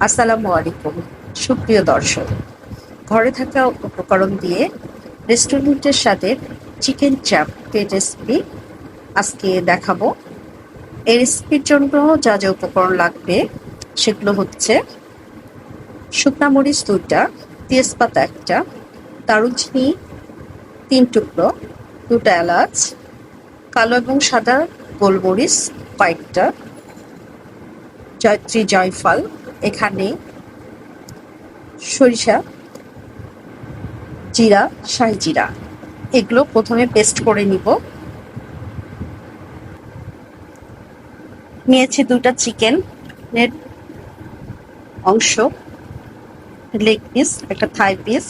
আসসালামু আলাইকুম সুপ্রিয় দর্শক, ঘরে থাকা উপকরণ দিয়ে রেস্টুরেন্টের স্বাদের চিকেন চাপ রেসিপি আজকে দেখাবো। এই রেসিপির জন্য যা যা উপকরণ লাগবে সেগুলো হচ্ছে: শুকনা মরিচ 2টা, তেজপাতা 1টা, দারুচিনি 3 টুকরো, 2টা এলাচ, কালো এবং সাদা গোলমরিচ কয়েকটা, জয়ত্রী জয়ফল, এখানে সরিষা, জিরা, শাহি জিরা, এগুলো প্রথমে পেস্ট করে নিব। নিয়েছি 2টা চিকেনের অংশ, লেগ পিস, একটা থাই পিস,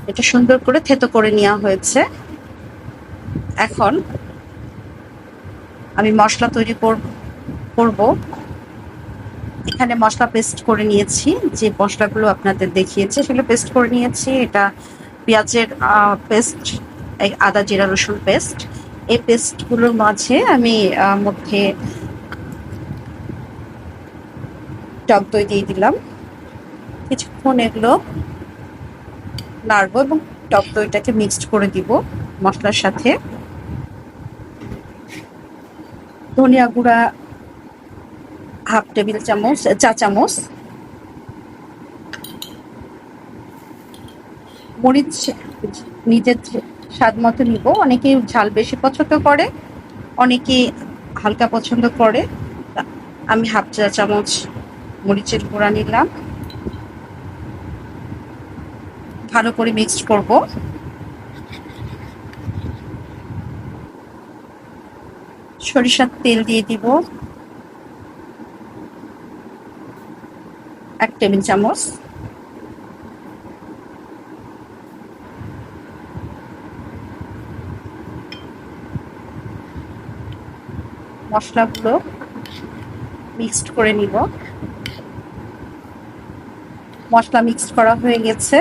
এটা সুন্দর করে থেতো করে নেওয়া হয়েছে। এখন আমি মশলা তৈরি করব। এখানে মশলা পেস্ট করে নিয়েছি, যে মশলাগুলো আপনাদের দেখিয়েছি সেগুলো পেস্ট করে নিয়েছি। এটা পেঁয়াজের পেস্ট, আদা জিরা রসুন পেস্ট। এই পেস্টগুলোর মাঝে আমি মধ্যে টক দই দিয়ে দিলাম। কিছুক্ষণ এগুলো নাড়বো এবং টক দইটাকে মিক্সড করে দিব মশলার সাথে। ধনিয়া গুঁড়া হাফ টেবিল চামচ, চা চামচ, মরিচ নিজের স্বাদ মতো নিব। অনেকে ঝাল বেশি পছন্দ করে, অনেকে হালকা পছন্দ করে। আমি হাফ চা চামচ মরিচের গুঁড়া নিলাম। ভালো করে মিক্সড করব। সরিষার তেল দিয়ে দিব 1 টেবিল চামচ। মশলাগুলো মিক্সড করে নিব। মশলা মিক্সড করা হয়ে গেছে।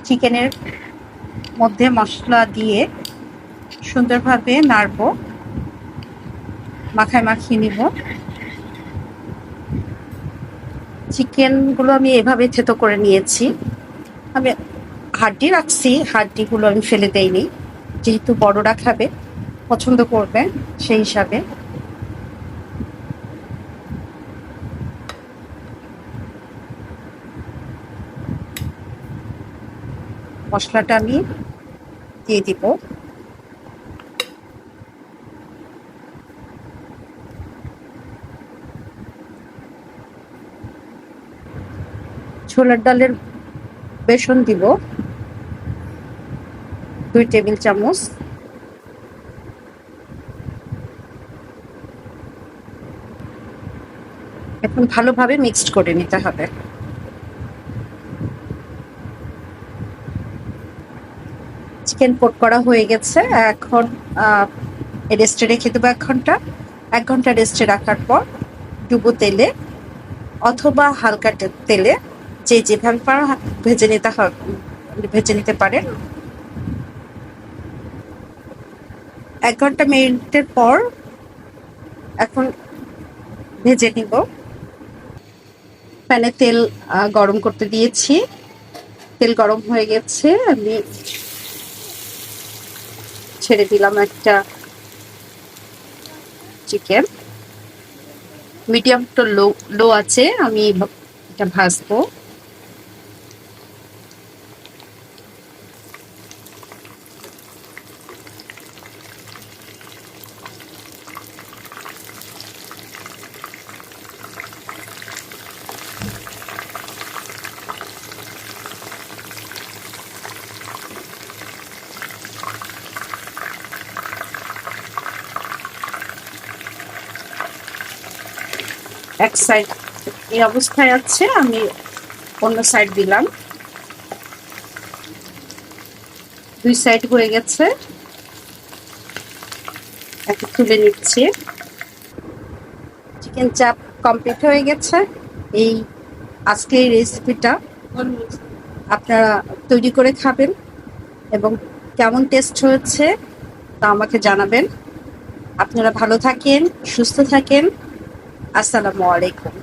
চিকেনের মধ্যে মশলা দিয়ে সুন্দরভাবে নাড়বো, মাখিয়ে নিব। চিকেনগুলো আমি এভাবে থেতো করে নিয়েছি। আমি হাড্ডি রাখছি, হাড্ডিগুলো আমি ফেলে দেইনি, যেহেতু বড়রা খাবে, পছন্দ করবে, সেই হিসাবে। মশলাটা আমি দিয়ে দিব। ছোলার ডালের বেসন দিব 2 টেবিল চামচ। এখন ভালোভাবে মিক্সড করে নিতে হবে। চিকেন কোট করা হয়ে গেছে। এখন রেস্টে রেখে দেবো 1 ঘন্টা। 1 ঘন্টা রেস্টে রাখার পর ডুবো তেলে অথবা হালকা তেলে, যে যেভাবে পারো ভেজে নিতে পারেন। 1 ঘন্টা মিনিটের পর এখন ভেজে নিব। প্যানে তেল গরম করতে দিয়েছি, তেল গরম হয়ে গেছে। আমি ছেড়ে দিলাম একটা চিকেন। মিডিয়াম টু লো আছে আমি এটা ভাজবো। এক সাইড এই অবস্থায় আছে, আমি অন্য সাইড দিলাম। 2 সাইড হয়ে গেছে, এখন তুলে নিচ্ছি। চিকেন চাপ কমপ্লিট হয়ে গেছে। এই আজকে এই রেসিপিটা আপনারা তৈরি করে খাবেন এবং কেমন টেস্ট হয়েছে তা আমাকে জানাবেন। আপনারা ভালো থাকেন, সুস্থ থাকেন। আসসালামু আলাইকুম।